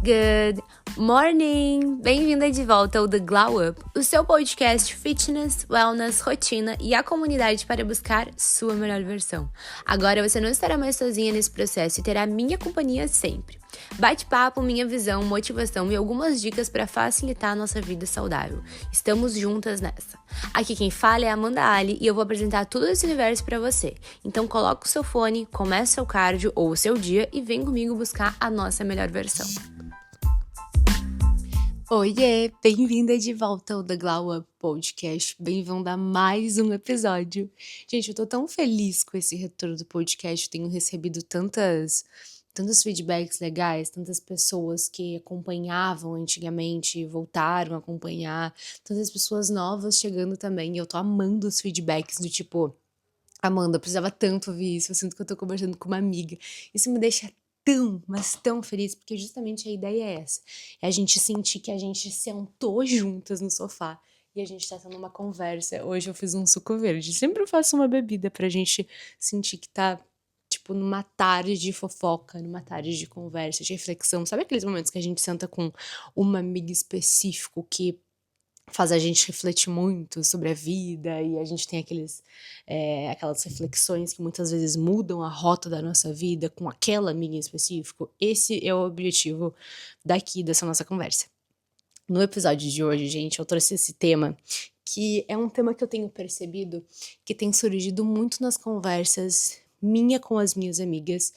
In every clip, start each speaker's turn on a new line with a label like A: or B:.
A: Good morning! Bem-vinda de volta ao The Glow Up, o seu podcast fitness, wellness, rotina e a comunidade para buscar sua melhor versão. Agora você não estará mais sozinha nesse processo e terá minha companhia sempre. Bate-papo, minha visão, motivação e algumas dicas para facilitar a nossa vida saudável. Estamos juntas nessa. Aqui quem fala é a Amanda Ali e eu vou apresentar tudo esse universo para você. Então coloca o seu fone, comece seu cardio ou o seu dia e vem comigo buscar a nossa melhor versão. Oiê, bem-vinda de volta ao The Glow Up Podcast, bem-vinda a mais um episódio. Gente, eu tô tão feliz com esse retorno do podcast, eu tenho recebido tantos feedbacks legais, tantas pessoas que acompanhavam antigamente, voltaram a acompanhar, tantas pessoas novas chegando também, e eu tô amando os feedbacks do tipo, Amanda, eu precisava tanto ouvir isso, eu sinto que eu tô conversando com uma amiga, isso me deixa tão, mas tão feliz, porque justamente a ideia é essa, é a gente sentir que a gente sentou juntas no sofá, e a gente tá tendo uma conversa. Hoje eu fiz um suco verde, sempre eu faço uma bebida pra gente sentir que tá tipo, numa tarde de fofoca, numa tarde de conversa, de reflexão. Sabe aqueles momentos que a gente senta com uma amiga específico que faz a gente refletir muito sobre a vida e a gente tem aquelas reflexões que muitas vezes mudam a rota da nossa vida com aquela amiga em específico? Esse é o objetivo dessa nossa conversa. No episódio de hoje, gente, eu trouxe esse tema que é um tema que eu tenho percebido que tem surgido muito nas conversas minha com as minhas amigas,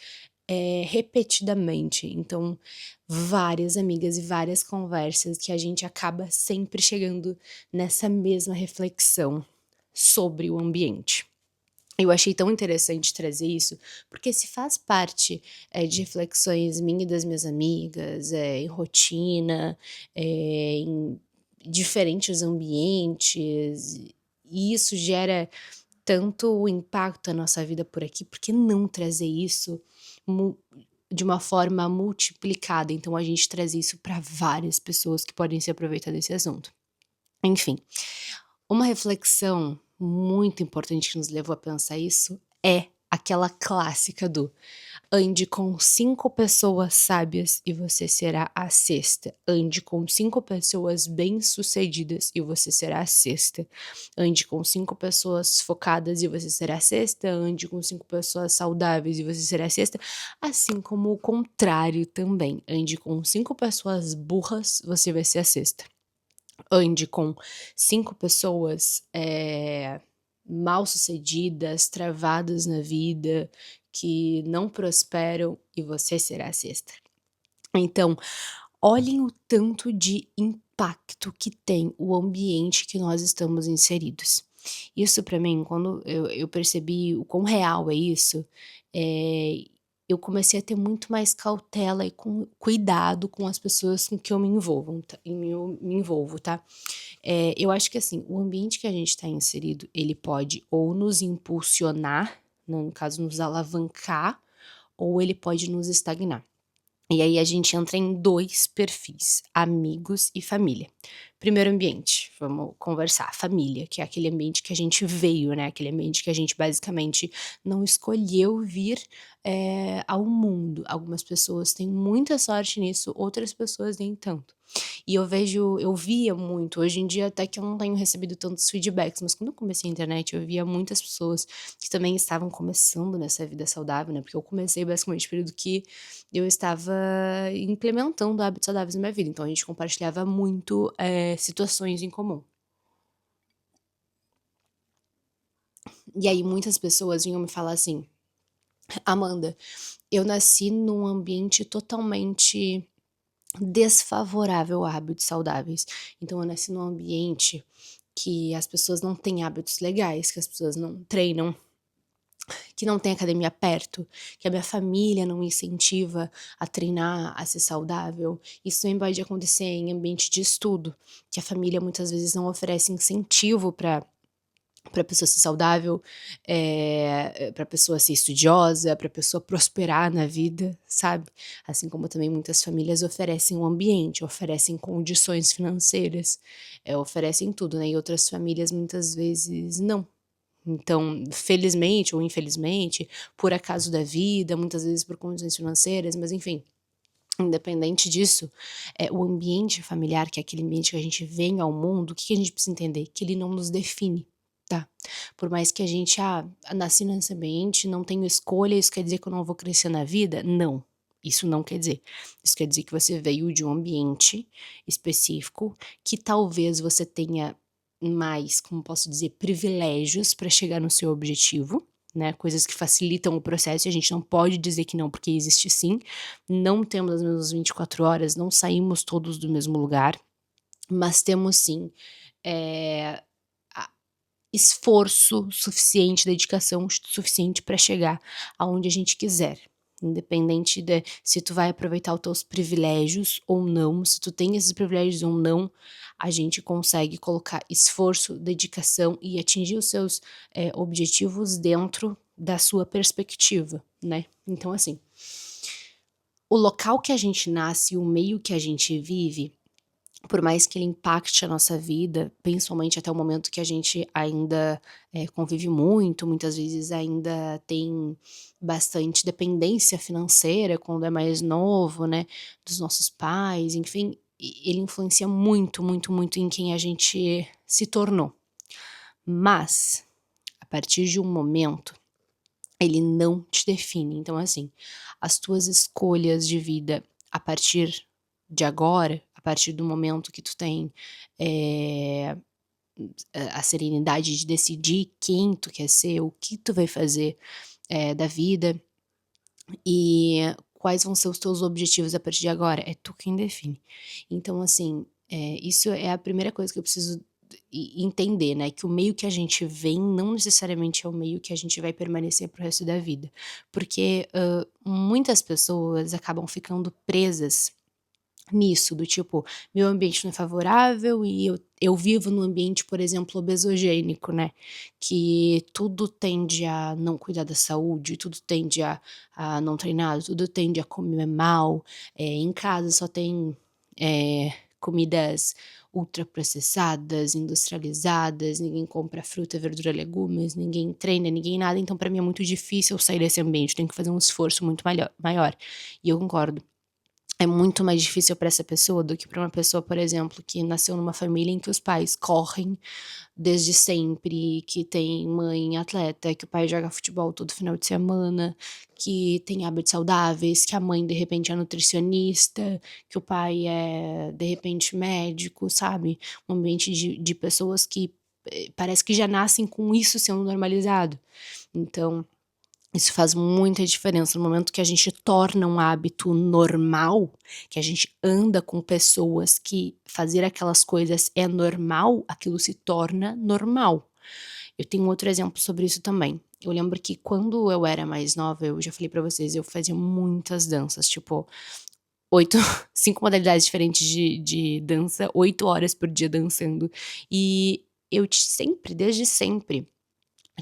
A: repetidamente. Então, várias amigas e várias conversas que a gente acaba sempre chegando nessa mesma reflexão sobre o ambiente. Eu achei tão interessante trazer isso, porque se faz parte de reflexões minha e das minhas amigas, em rotina, em diferentes ambientes, e isso gera tanto impacto na nossa vida por aqui, por que não trazer isso de uma forma multiplicada? Então a gente traz isso para várias pessoas que podem se aproveitar desse assunto. Enfim, uma reflexão muito importante que nos levou a pensar isso é aquela clássica do ande com 5 pessoas sábias e você será a sexta. Ande com 5 pessoas bem-sucedidas e você será a sexta. Ande com 5 pessoas focadas e você será a sexta. Ande com 5 pessoas saudáveis e você será a sexta. Assim como o contrário também. Ande com 5 pessoas burras, você vai ser a sexta. Ande com 5 pessoas mal-sucedidas, travadas na vida, que não prosperam e você será a sexta. Então, olhem o tanto de impacto que tem o ambiente que nós estamos inseridos. Isso para mim, quando eu percebi o quão real é isso, eu comecei a ter muito mais cautela e cuidado com as pessoas com que eu me envolvo, tá? Eu acho que assim, o ambiente que a gente está inserido, ele pode ou nos impulsionar, no caso nos alavancar, ou ele pode nos estagnar. E aí a gente entra em 2 perfis, amigos e família. Primeiro ambiente, vamos conversar, família, que é aquele ambiente que a gente veio, né, aquele ambiente que a gente basicamente não escolheu vir, ao mundo. Algumas pessoas têm muita sorte nisso, outras pessoas nem tanto. E eu via muito, hoje em dia até que eu não tenho recebido tantos feedbacks, mas quando eu comecei a internet eu via muitas pessoas que também estavam começando nessa vida saudável, né, porque eu comecei basicamente no período que eu estava implementando hábitos saudáveis na minha vida, então a gente compartilhava muito, situações em comum. E aí muitas pessoas vinham me falar assim: "Amanda, eu nasci num ambiente totalmente desfavorável a hábitos saudáveis. Então eu nasci num ambiente que as pessoas não têm hábitos legais, que as pessoas não treinam, que não tem academia perto, que a minha família não me incentiva a treinar, a ser saudável. Isso também pode acontecer em ambiente de estudo, que a família muitas vezes não oferece incentivo para pessoa ser saudável, para pessoa ser estudiosa, para pessoa prosperar na vida, sabe? Assim como também muitas famílias oferecem um ambiente, oferecem condições financeiras, oferecem tudo, né? E outras famílias muitas vezes não. Então, felizmente ou infelizmente, por acaso da vida, muitas vezes por condições financeiras, mas enfim, Independente disso, o ambiente familiar, que é aquele ambiente que a gente vem ao mundo, o que que a gente precisa entender? Que ele não nos define, tá? Por mais que a gente: "Ah, nasci nesse ambiente, não tenho escolha, isso quer dizer que eu não vou crescer na vida?". Não, isso não quer dizer. Isso quer dizer que você veio de um ambiente específico, que talvez você tenha mais, como posso dizer, privilégios para chegar no seu objetivo, né, coisas que facilitam o processo e a gente não pode dizer que não, porque existe sim. Não temos as mesmas 24 horas, não saímos todos do mesmo lugar, mas temos sim, eh, a esforço suficiente, dedicação suficiente para chegar aonde a gente quiser. Independente de se tu vai aproveitar os teus privilégios ou não, se tu tem esses privilégios ou não, a gente consegue colocar esforço, dedicação e atingir os seus, objetivos dentro da sua perspectiva, né. Então assim, o local que a gente nasce e o meio que a gente vive, por mais que ele impacte a nossa vida, principalmente até o momento que a gente ainda, convive muito, muitas vezes ainda tem bastante dependência financeira quando é mais novo, né, dos nossos pais, enfim, ele influencia muito, muito, muito em quem a gente se tornou. Mas, a partir de um momento ele não te define. Então, assim, as tuas escolhas de vida a partir de agora, a partir do momento que tu tem, eh, a serenidade de decidir quem tu quer ser, o que tu vai fazer, da vida e quais vão ser os teus objetivos a partir de agora, é tu quem define. Então, assim, isso é a primeira coisa que eu preciso entender, né, que o meio que a gente vem não necessariamente é o meio que a gente vai permanecer para o resto da vida. Porque, muitas pessoas acabam ficando presas nisso, do tipo, meu ambiente não é favorável e eu vivo num ambiente, por exemplo, obesogênico, né, que tudo tende a não cuidar da saúde, tudo tende a não treinar, tudo tende a comer mal, em casa só tem, comidas ultraprocessadas, industrializadas, ninguém compra fruta, verdura, legumes, ninguém treina, ninguém nada, então pra mim é muito difícil eu sair desse ambiente, tenho que fazer um esforço muito maior. E eu concordo. É muito mais difícil para essa pessoa do que para uma pessoa, por exemplo, que nasceu numa família em que os pais correm desde sempre, que tem mãe atleta, que o pai joga futebol todo final de semana, que tem hábitos saudáveis, que a mãe de repente é nutricionista, que o pai é de repente médico, sabe? Um ambiente de pessoas que parece que já nascem com isso sendo normalizado. Então isso faz muita diferença no momento que a gente torna um hábito normal, que a gente anda com pessoas que fazer aquelas coisas é normal, aquilo se torna normal. Eu tenho outro exemplo sobre isso também. Eu lembro que quando eu era mais nova, eu já falei pra vocês, eu fazia muitas danças, tipo 8 5 modalidades diferentes de dança, 8 horas por dia dançando. E eu sempre, desde sempre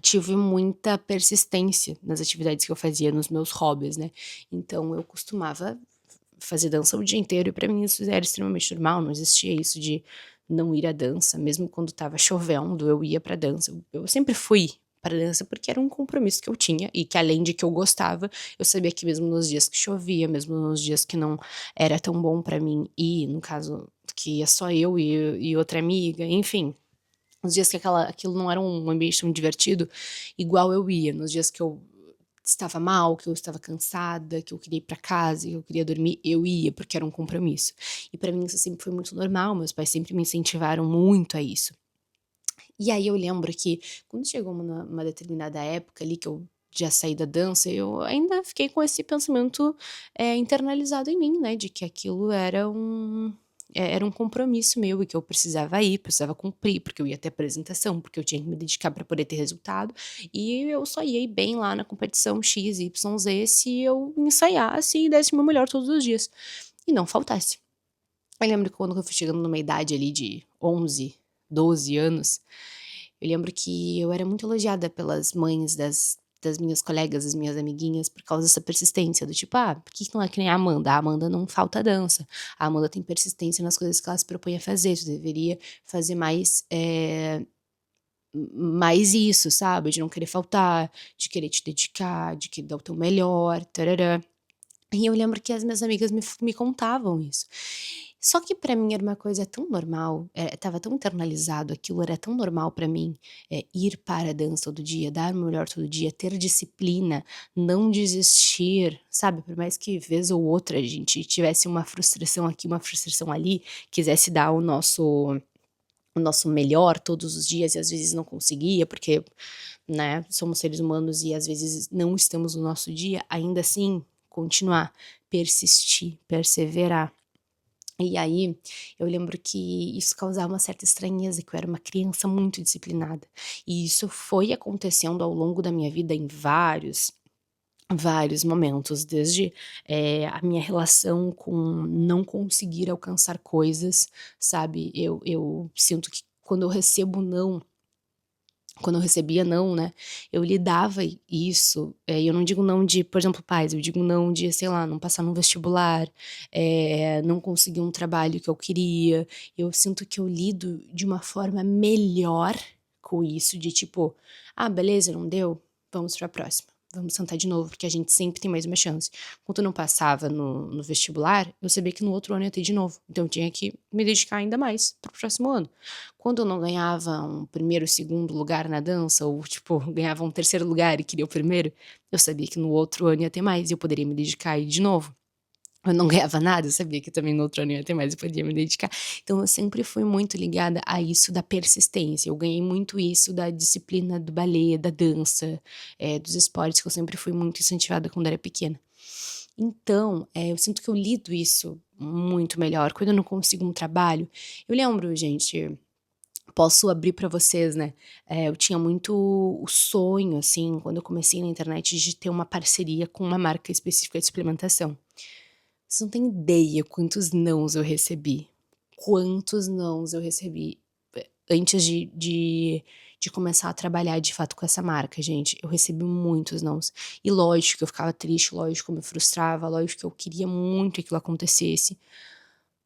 A: tive muita persistência nas atividades que eu fazia, nos meus hobbies, né. Então eu costumava fazer dança o dia inteiro e pra mim isso era extremamente normal, não existia isso de não ir à dança, mesmo quando estava chovendo eu ia pra dança. Eu sempre fui pra dança porque era um compromisso que eu tinha e que além de que eu gostava, eu sabia que mesmo nos dias que chovia, mesmo nos dias que não era tão bom pra mim ir, no caso que ia só eu e outra amiga, enfim, nos dias que aquilo não era um ambiente tão divertido, igual eu ia, nos dias que eu estava mal, que eu estava cansada, que eu queria ir pra casa, que eu queria dormir, eu ia, porque era um compromisso. E pra mim isso sempre foi muito normal, meus pais sempre me incentivaram muito a isso. E aí eu lembro que quando chegou uma determinada época ali que eu já saí da dança, eu ainda fiquei com esse pensamento, internalizado em mim, né, de que aquilo era um compromisso meu e que eu precisava ir, precisava cumprir, porque eu ia ter apresentação, porque eu tinha que me dedicar para poder ter resultado, e eu só ia ir bem lá na competição X, Y, Z se eu ensaiasse e desse o meu melhor todos os dias, e não faltasse. Eu lembro que quando eu fui chegando numa idade ali de 11, 12 anos, eu lembro que eu era muito elogiada pelas mães das minhas colegas, das minhas amiguinhas, por causa dessa persistência, do tipo: "Ah, por que que não é que nem a Amanda? A Amanda não falta dança. A Amanda tem persistência nas coisas que ela se propõe a fazer, tu deveria fazer mais, mais isso, sabe, de não querer faltar, de querer te dedicar, de querer dar o teu melhor, tarará". E eu lembro que as minhas amigas me contavam isso. Só que pra mim era uma coisa tão normal, estava tão internalizado, aquilo era tão normal pra mim, ir para a dança todo dia, dar o meu melhor todo dia, ter disciplina, não desistir, sabe, por mais que vez ou outra a gente tivesse uma frustração aqui, uma frustração ali, quisesse dar o nosso melhor todos os dias e às vezes não conseguia, porque, né, somos seres humanos e às vezes não estamos no nosso dia, ainda assim, continuar, persistir, perseverar. E aí, eu lembro que isso causava uma certa estranheza, que eu era uma criança muito disciplinada. E isso foi acontecendo ao longo da minha vida em vários momentos, desde, a minha relação com não conseguir alcançar coisas, sabe. Eu sinto que quando eu recebia não, né, eu lidava isso, e eu não digo não de, por exemplo, pais, eu digo não de, sei lá, não passar num vestibular, não conseguir um trabalho que eu queria. Eu sinto que eu lido de uma forma melhor com isso, de tipo: "Ah, beleza, não deu? Vamos pra próxima. Vamos tentar de novo, porque a gente sempre tem mais uma chance". Quando eu não passava no vestibular, eu sabia que no outro ano ia ter de novo, então eu tinha que me dedicar ainda mais para o próximo ano. Quando eu não ganhava um primeiro, segundo lugar na dança ou, tipo, ganhava um terceiro lugar e queria o primeiro, eu sabia que no outro ano ia ter mais e eu poderia me dedicar e ir de novo. Eu não ganhava nada, eu sabia que também no outro ano ia ter mais e podia me dedicar. Então eu sempre fui muito ligada a isso da persistência, eu ganhei muito isso da disciplina do balé, da dança, dos esportes que eu sempre fui muito incentivada quando era pequena. Então, eu sinto que eu lido isso muito melhor. Quando eu não consigo um trabalho, eu lembro, gente, posso abrir pra vocês, né, eu tinha muito o sonho, assim, quando eu comecei na internet, de ter uma parceria com uma marca específica de suplementação. Você não tem ideia quantos nãos eu recebi, quantos nãos eu recebi, antes de começar a trabalhar de fato com essa marca, gente. Eu recebi muitos nãos. E lógico que eu ficava triste, lógico que eu me frustrava, lógico que eu queria muito que aquilo acontecesse.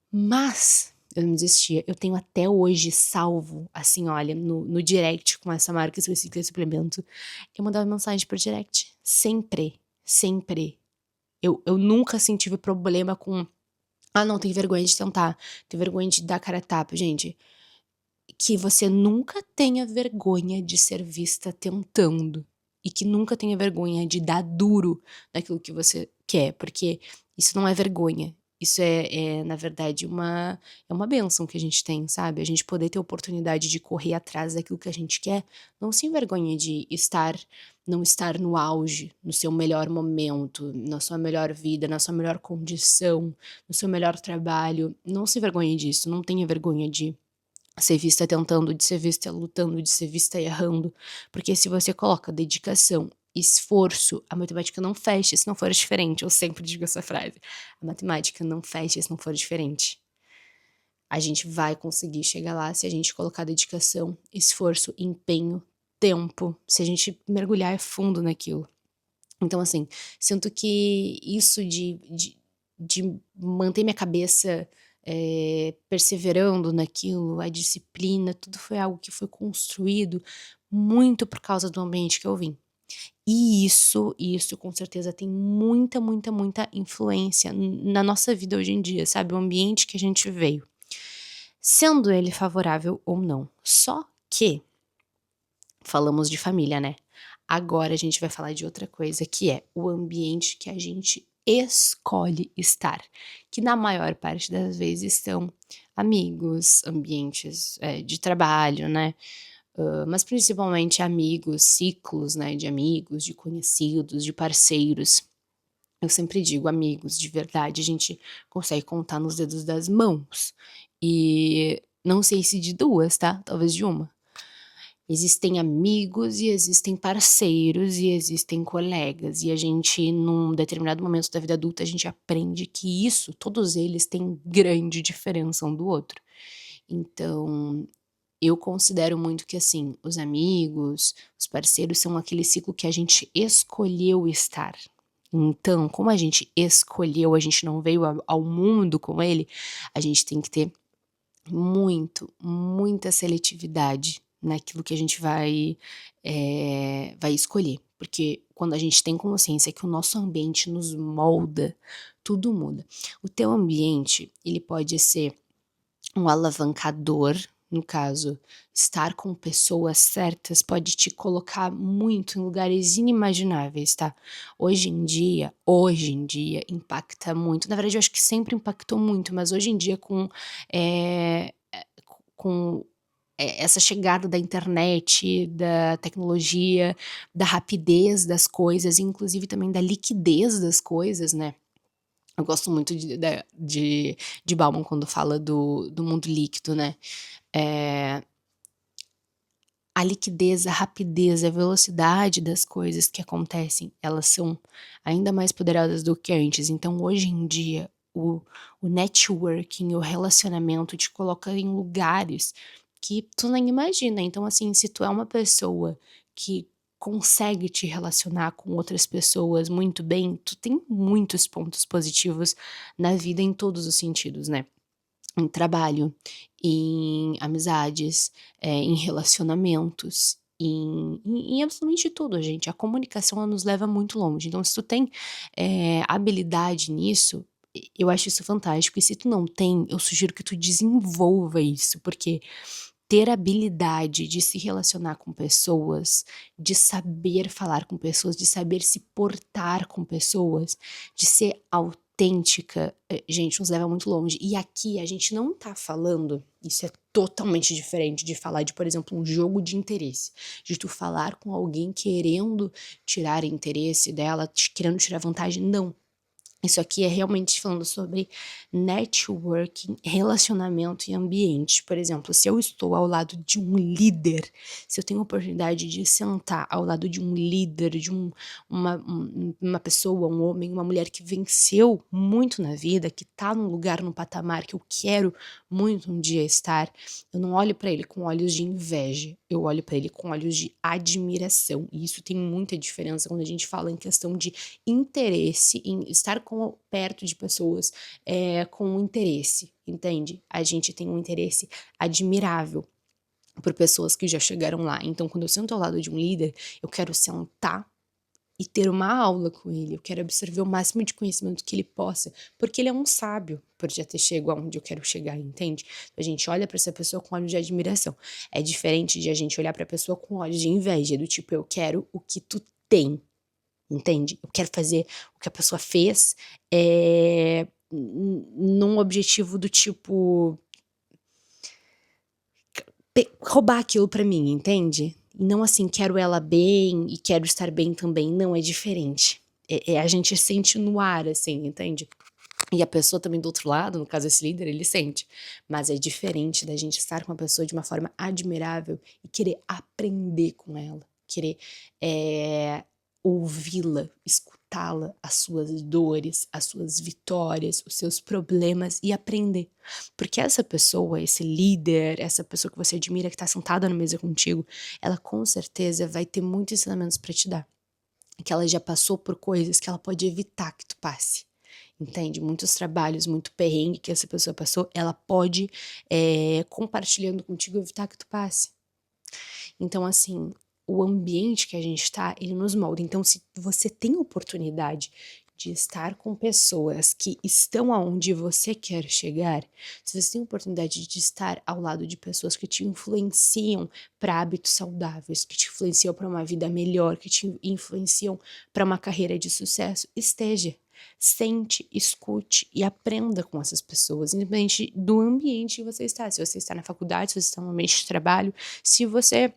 A: Mas eu não desistia. Eu tenho até hoje salvo, assim, olha, no direct com essa marca específica de suplemento, eu mandava mensagem por direct, sempre, sempre. Eu nunca, assim, tive problema com: "Ah, não, tenho vergonha de tentar, tenho vergonha de dar cara a tapa". Gente, que você nunca tenha vergonha de ser vista tentando, e que nunca tenha vergonha de dar duro naquilo que você quer, porque isso não é vergonha, isso na verdade uma bênção que a gente tem, sabe, a gente poder ter oportunidade de correr atrás daquilo que a gente quer, não se envergonhe de não estar no auge, no seu melhor momento, na sua melhor vida, na sua melhor condição, no seu melhor trabalho, não se envergonhe disso, não tenha vergonha de ser vista tentando, de ser vista lutando, de ser vista errando, porque se você coloca dedicação, esforço, a matemática não fecha se não for diferente, eu sempre digo essa frase, a matemática não fecha se não for diferente. A gente vai conseguir chegar lá se a gente colocar dedicação, esforço, empenho, tempo, se a gente mergulhar fundo naquilo. Então, assim, sinto que isso de manter minha cabeça, perseverando naquilo, a disciplina, tudo foi algo que foi construído muito por causa do ambiente que eu vim. E isso com certeza tem muita, muita, muita influência na nossa vida hoje em dia, sabe, o ambiente que a gente veio, sendo ele favorável ou não. Só que falamos de família, né. Agora a gente vai falar de outra coisa, que é o ambiente que a gente escolhe estar, que na maior parte das vezes são amigos, ambientes, de trabalho, né, mas principalmente amigos, ciclos, né, de amigos, de conhecidos, de parceiros. Eu sempre digo amigos de verdade, a gente consegue contar nos dedos das mãos, e não sei se de 2, tá, talvez de uma. Existem amigos e existem parceiros e existem colegas, e a gente num determinado momento da vida adulta, a gente aprende que isso, todos eles têm grande diferença um do outro. Então, eu considero muito que, assim, os amigos, os parceiros são aquele ciclo que a gente escolheu estar. Então, como a gente escolheu, a gente não veio ao mundo com ele, a gente tem que ter muita seletividade naquilo que a gente vai escolher, porque quando a gente tem consciência que o nosso ambiente nos molda, tudo muda. O teu ambiente, ele pode ser um alavancador, no caso, estar com pessoas certas pode te colocar muito em lugares inimagináveis, tá? Hoje em dia impacta muito, na verdade eu acho que sempre impactou muito, mas hoje em dia com essa chegada da internet, da tecnologia, da rapidez das coisas, inclusive também da liquidez das coisas, né? Eu gosto muito de Bauman quando fala do mundo líquido, né? Eh, a liquidez, a rapidez, a velocidade das coisas que acontecem, elas são ainda mais poderosas do que antes. Então, hoje em dia, o networking, o relacionamento te coloca em lugares que tu nem imagina. Então, assim, se tu é uma pessoa que consegue te relacionar com outras pessoas muito bem, tu tem muitos pontos positivos na vida em todos os sentidos, né? Em trabalho, em amizades, em relacionamentos, em absolutamente tudo, gente. A comunicação, ela nos leva muito longe. Então, se tu tem, habilidade nisso, eu acho isso fantástico. E se tu não tem, eu sugiro que tu desenvolva isso, porque ter habilidade de se relacionar com pessoas, de saber falar com pessoas, de saber se portar com pessoas, de ser autêntica, gente, nos leva muito longe. E aqui a gente não tá falando, isso é totalmente diferente de falar de, por exemplo, um jogo de interesse, de tu falar com alguém querendo tirar interesse dela, querendo tirar vantagem, não. Isso aqui é realmente falando sobre networking, relacionamento e ambiente. Por exemplo, se eu estou ao lado de um líder, se eu tenho a oportunidade de sentar ao lado de um líder, de uma pessoa, um homem, uma mulher que venceu muito na vida, que tá num lugar, num patamar que eu quero muito um dia estar, eu não olho para ele com olhos de inveja, eu olho para ele com olhos de admiração. E isso tem muita diferença quando a gente fala em questão de interesse, em estar perto de pessoas com interesse, entende? A gente tem um interesse admirável por pessoas que já chegaram lá. Então, quando eu sento ao lado de um líder, eu quero sentar e ter uma aula com ele. Eu quero absorver o máximo de conhecimento que ele possa, porque ele é um sábio por já ter chegado aonde eu quero chegar, entende? A gente olha para essa pessoa com olhos de admiração. É diferente de a gente olhar para a pessoa com olhos de inveja, do tipo, eu quero o que tu tem. Entende? Eu quero fazer o que a pessoa fez, num objetivo do tipo roubar aquilo pra mim, entende? E não assim, quero ela bem e quero estar bem também. Não, é diferente. A gente sente no ar, assim, entende? E a pessoa também do outro lado, no caso esse líder, ele sente. Mas é diferente da gente estar com uma pessoa de uma forma admirável e querer aprender com ela. Querer ouvi-la, escutá-la, as suas dores, as suas vitórias, os seus problemas e aprender. Porque essa pessoa, esse líder, essa pessoa que você admira, que tá sentada na mesa contigo, ela com certeza vai ter muitos ensinamentos para te dar. Que ela já passou por coisas que ela pode evitar que tu passe. Entende? Muitos trabalhos, muito perrengue que essa pessoa passou, ela pode, compartilhando contigo, evitar que tu passe. Então, assim, o ambiente que a gente tá, ele nos molda. Então, se você tem oportunidade de estar com pessoas que estão aonde você quer chegar, se você tem oportunidade de estar ao lado de pessoas que te influenciam para hábitos saudáveis, que te influenciam para uma vida melhor, que te influenciam para uma carreira de sucesso, esteja. Sente, escute e aprenda com essas pessoas, independente do ambiente que você está. Se você está na faculdade, se você está no ambiente de trabalho, se você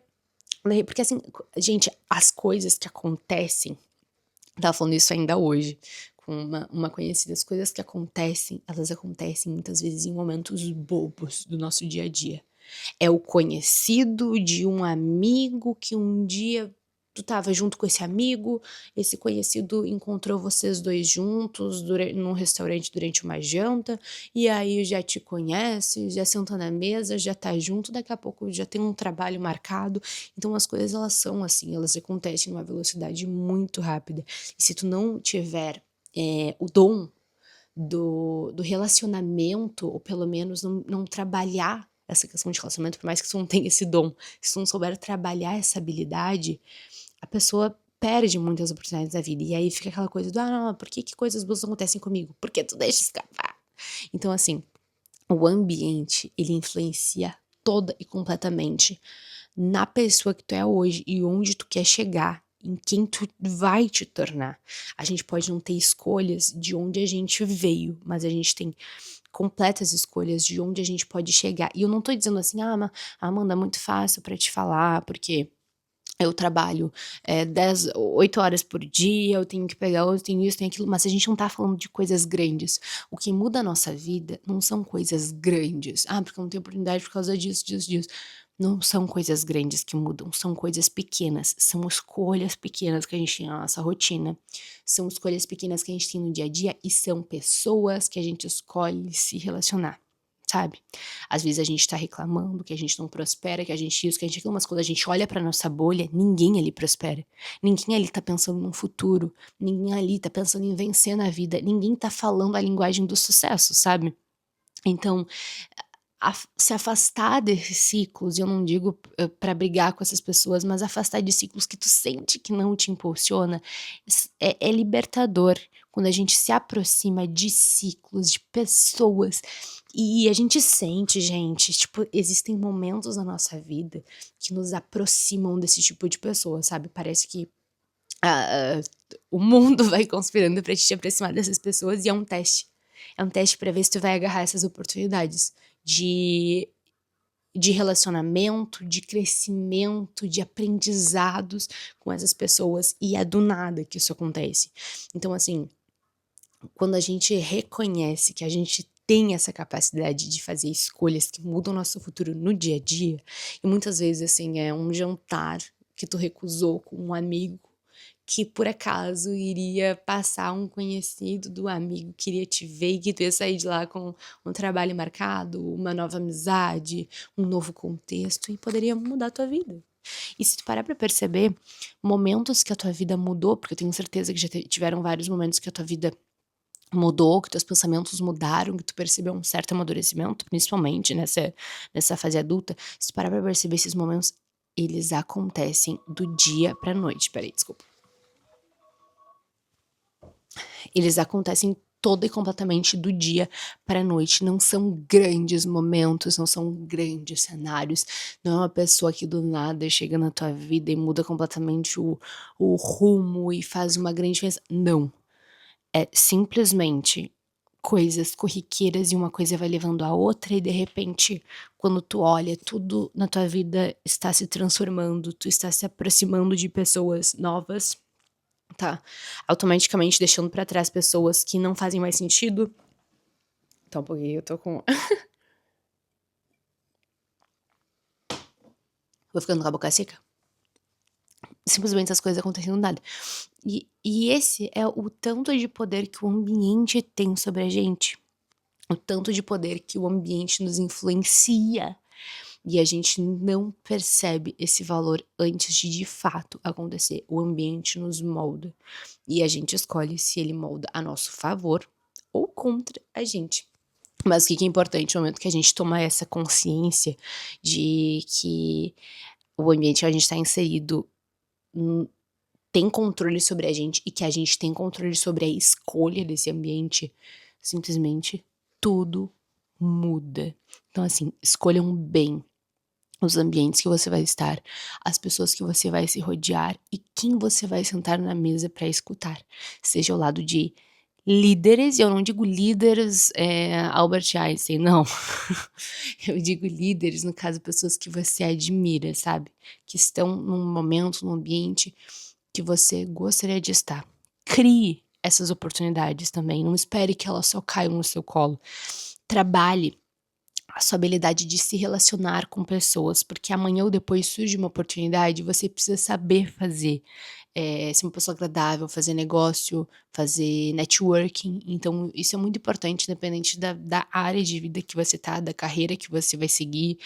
A: porque assim, gente, as coisas que acontecem, tava falando isso ainda hoje com uma conhecida, as coisas que acontecem, elas acontecem muitas vezes em momentos bobos do nosso dia a dia. É o conhecido de um amigo que um dia tu estava junto com esse conhecido encontrou vocês dois juntos num restaurante durante uma janta, e aí já te conhece, já senta na mesa, já tá junto, daqui a pouco já tem um trabalho marcado. Então as coisas, elas são assim, elas acontecem numa velocidade muito rápida. E se tu não tiver o dom do relacionamento, ou pelo menos não trabalhar essa questão de relacionamento, por mais que tu não tenha esse dom, se tu não souber trabalhar essa habilidade, a pessoa perde muitas oportunidades da vida. E aí fica aquela coisa do: "Ah, não, por que coisas boas não acontecem comigo? Porque tu deixa escapar". Então, assim, o ambiente, ele influencia toda e completamente na pessoa que tu é hoje e onde tu quer chegar, em quem tu vai te tornar. A gente pode não ter escolhas de onde a gente veio, mas a gente tem completas escolhas de onde a gente pode chegar. E eu não tô dizendo assim: "Ah, Amanda, é muito fácil pra te falar, porque eu trabalho, 8 horas por dia, eu tenho que pegar eu tenho isso, tenho aquilo", mas a gente não tá falando de coisas grandes. O que muda a nossa vida não são coisas grandes. "Ah, porque eu não tenho oportunidade por causa disso, disso, disso". Não são coisas grandes que mudam, são coisas pequenas, são escolhas pequenas que a gente tem na nossa rotina, são escolhas pequenas que a gente tem no dia a dia e são pessoas que a gente escolhe se relacionar, sabe? Às vezes a gente tá reclamando que a gente não prospera, que a gente isso, que a gente aquilo, mas quando a gente olha pra nossa bolha, ninguém ali prospera. Ninguém ali tá pensando num futuro, ninguém ali tá pensando em vencer na vida, ninguém tá falando a linguagem do sucesso, sabe? Então, se afastar desses ciclos, e eu não digo pra brigar com essas pessoas, mas afastar de ciclos que tu sente que não te impulsiona, é libertador quando a gente se aproxima de ciclos, de pessoas, e a gente sente, gente, tipo, existem momentos na nossa vida que nos aproximam desse tipo de pessoa, sabe? Parece que ah, o mundo vai conspirando pra te aproximar dessas pessoas e é um teste. É um teste pra ver se tu vai agarrar essas oportunidades de, de relacionamento, de crescimento, de aprendizados com essas pessoas. E é do nada que isso acontece. Então, assim, quando a gente reconhece que a gente tem essa capacidade de fazer escolhas que mudam o nosso futuro no dia a dia, e muitas vezes, assim, é um jantar que tu recusou com um amigo que por acaso iria passar um conhecido do amigo, queria te ver e que tu ia sair de lá com um trabalho marcado, uma nova amizade, um novo contexto e poderia mudar a tua vida. E se tu parar pra perceber, momentos que a tua vida mudou, porque eu tenho certeza que já tiveram vários momentos que a tua vida mudou, que teus pensamentos mudaram, que tu percebeu um certo amadurecimento, principalmente nessa fase adulta, se tu parar pra perceber esses momentos, eles acontecem do dia pra noite. Peraí, desculpa. Eles acontecem toda e completamente do dia para a noite, não são grandes momentos, não são grandes cenários, não é uma pessoa que do nada chega na tua vida e muda completamente o rumo e faz uma grande diferença, não. É simplesmente coisas corriqueiras e uma coisa vai levando a outra e de repente, quando tu olha, tudo na tua vida está se transformando, tu está se aproximando de pessoas novas, tá automaticamente deixando pra trás pessoas que não fazem mais sentido. Tá um pouquinho, eu tô com vou ficando com a boca seca. Simplesmente as coisas acontecem do nada. E esse é o tanto de poder que o ambiente tem sobre a gente, o tanto de poder que o ambiente nos influencia, e a gente não percebe esse valor antes de fato acontecer. O ambiente nos molda, e a gente escolhe se ele molda a nosso favor ou contra a gente. Mas o que é importante no momento que a gente toma essa consciência de que o ambiente que a gente está inserido tem controle sobre a gente e que a gente tem controle sobre a escolha desse ambiente, simplesmente tudo muda. Então, assim, escolham bem os ambientes que você vai estar, as pessoas que você vai se rodear e quem você vai sentar na mesa para escutar. Seja ao lado de líderes, e eu não digo líderes, Albert Einstein, não. Eu digo líderes, no caso, pessoas que você admira, sabe? Que estão num momento, num ambiente que você gostaria de estar. Crie essas oportunidades também, não espere que elas só caiam no seu colo. Trabalhe a sua habilidade de se relacionar com pessoas, porque amanhã ou depois surge uma oportunidade, você precisa saber fazer, ser uma pessoa agradável, fazer negócio, fazer networking, então isso é muito importante independente da área de vida que você tá, da carreira que você vai seguir,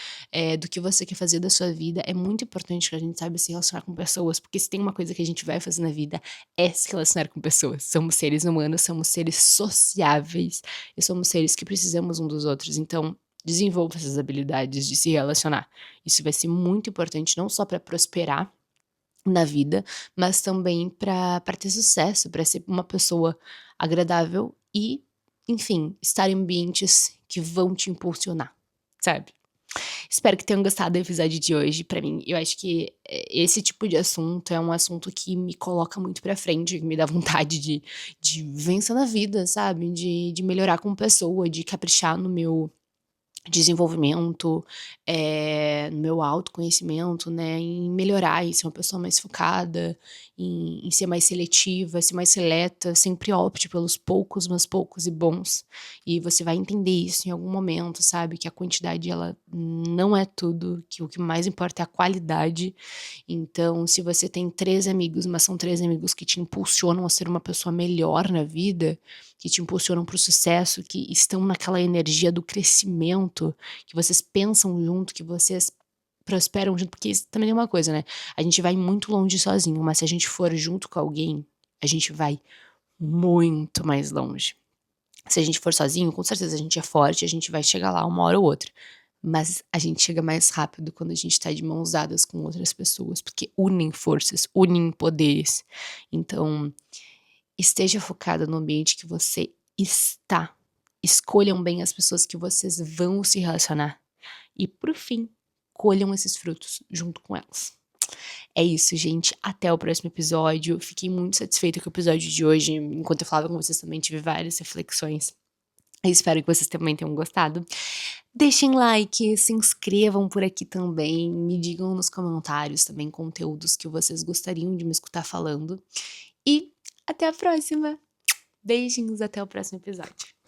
A: do que você quer fazer da sua vida, é muito importante que a gente saiba se relacionar com pessoas, porque se tem uma coisa que a gente vai fazer na vida, é se relacionar com pessoas, somos seres humanos, somos seres sociáveis, e somos seres que precisamos um dos outros, então desenvolva essas habilidades de se relacionar. Isso vai ser muito importante não só para prosperar, na vida, mas também pra ter sucesso, pra ser uma pessoa agradável e, enfim, estar em ambientes que vão te impulsionar, sabe. Espero que tenham gostado do episódio de hoje. Pra mim, eu acho que, esse tipo de assunto é um assunto que me coloca muito pra frente, que me dá vontade de vencer na vida, sabe, de melhorar como pessoa, de caprichar no meu desenvolvimento, no meu autoconhecimento, né, em melhorar, em ser uma pessoa mais focada, em ser mais seletiva, ser mais seleta, sempre opte pelos poucos, mas poucos e bons. E você vai entender isso em algum momento, sabe, que a quantidade ela não é tudo, que o que mais importa é a qualidade. Então, se você tem 3 amigos, mas são 3 amigos que te impulsionam a ser uma pessoa melhor na vida, que te impulsionam para o sucesso, que estão naquela energia do crescimento, que vocês pensam junto, que vocês prosperam junto, porque isso também é uma coisa, né, a gente vai muito longe sozinho, mas se a gente for junto com alguém, a gente vai muito mais longe. Se a gente for sozinho, com certeza a gente é forte, a gente vai chegar lá uma hora ou outra, mas a gente chega mais rápido quando a gente tá de mãos dadas com outras pessoas, porque unem forças, unem poderes. Então, esteja focada no ambiente que você está. Escolham bem as pessoas que vocês vão se relacionar. E, por fim, colham esses frutos junto com elas. É isso, gente. Até o próximo episódio. Fiquei muito satisfeita com o episódio de hoje. Enquanto eu falava com vocês, também tive várias reflexões. Eu espero que vocês também tenham gostado. Deixem like, se inscrevam por aqui também. Me digam nos comentários também conteúdos que vocês gostariam de me escutar falando. E até a próxima! Beijinhos, até o próximo episódio.